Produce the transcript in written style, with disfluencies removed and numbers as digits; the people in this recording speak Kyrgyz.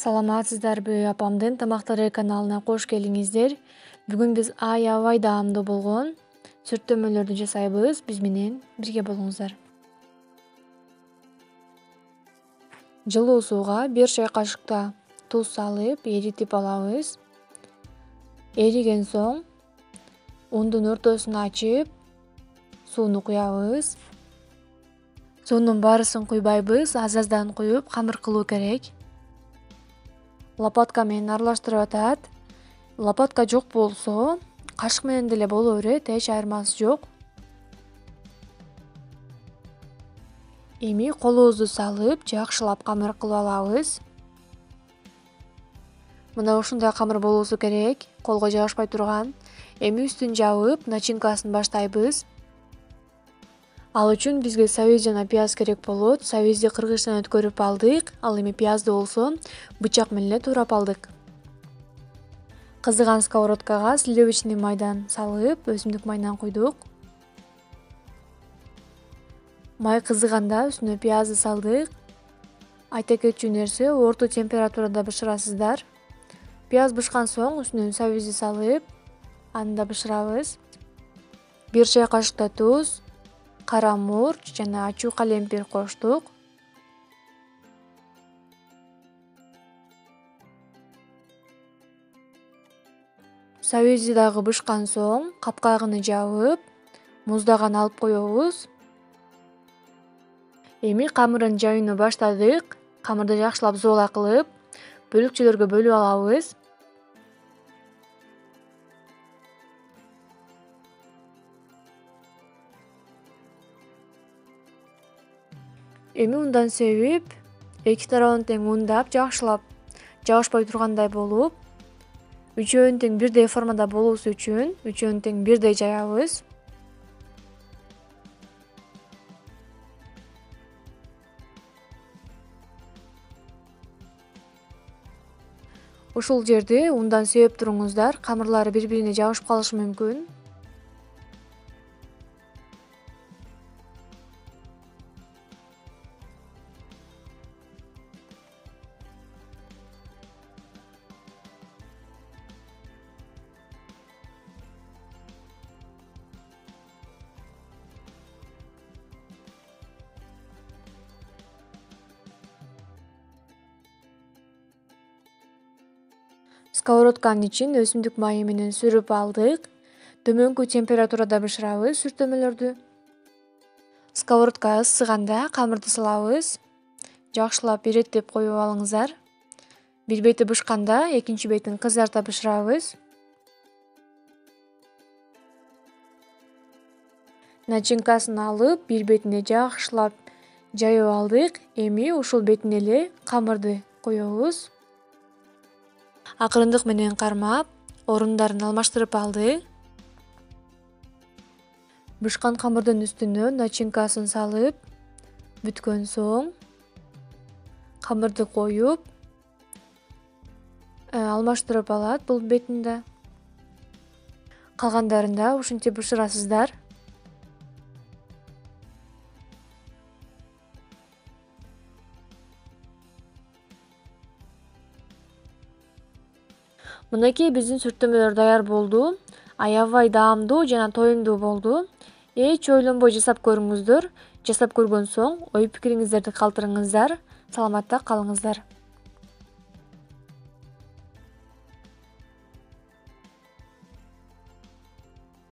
Саламатсыздарбы, апамдын тамактары каналына кош келиңиздер. Бүгүн биз аябай даамдуу болгон сүртөмөлөрдү жасайбыз. Биз менен бирге болуңуздар. Жылуу сууга 1 чай кашыкта туз салып, эритип алабыз. Эриген соң ундун ортосун ачып, сууну куябыз. Суунун баарысын куйбайбыз, аз-аздан куюп камыр кылуу керек. Лопатка менен аралаштырып атат. Лопатка жок болсо, кашык менен деле боло берет, эч айырмасы жок. Эми колубузду салып, жакшылап камыр кылып алабыз. Мына ушундай камыр болуусу керек, колго жабышпай турган. Эми үстүн жабып, начинкасын баштайбыз. Ал үчүн бизге сабиз жана пияз керек болот. Сабизди кыргычтан өткөрүп алдык, ал эми пиязды болсо бычак менен эле туурап алдык. Кызыган сковородкага сливочный майдан салып, өсүмдүк майынан куйдук. Май кызыганда үстүнө пиязды салдык. Айта кетчү нерсе, орто температурада бышырасыздар. Пияз бышкан соң үстүнөн сабизди салып, аны да бышырабыз. 1 чай кашыкта туз, кара мурч жана ачуу калемпир коштук. Сабизди дагы бышкан соң капкагын жабып, муздаган алып коебуз. Эми камырдын жаюуну баштадык. Камырды жакшылап зоола кылып, бөлүкчөлөргө бөлүп алабыз. Эми ундан себип, эки тарабын тең ундап, жакшылап жабышпай тургандай болуп, үчөөнүн тең бирдей формада болуусу үчүн үчөөнүн тең бирдей жаябыз. Ушул жерде ундан себеп туруңуздар, камырлары бири-бирине жабышып калышы мүмкүн. Сковородканын ичин өсүмдүк майы менен сүрүп алдык. Төмөнкү температурада бышырабыз сүртөмөлөрдү. Сковородка ысыганда камырды салабыз. Жакшылап иреттеп коюп алыңыздар. Бир бети бышканда экинчи бетин кызарта бышырабыз. Начинкасын алып, бир бетине жакшылап жайып алдык. Эми ушул бетине эле камырды коебуз. Акырындык менен кармап, орундарын алмаштырып алды. Бышкан камырдын үстүнө начинкасын салып, бүткөн соң камырды коюп, алмаштырып алат бул бетин да. Калгандарын да ушинтип бышырасыздар. Мынакей биздин сүртөмөлөр даяр болду. Аябай даамдуу жана тоюмдуу болду. Эч ойлонбой жасап көрүңүздөр. Жасап көргөн соң ой пикириңиздерди калтырыңыздар. Саламатта калыңыздар.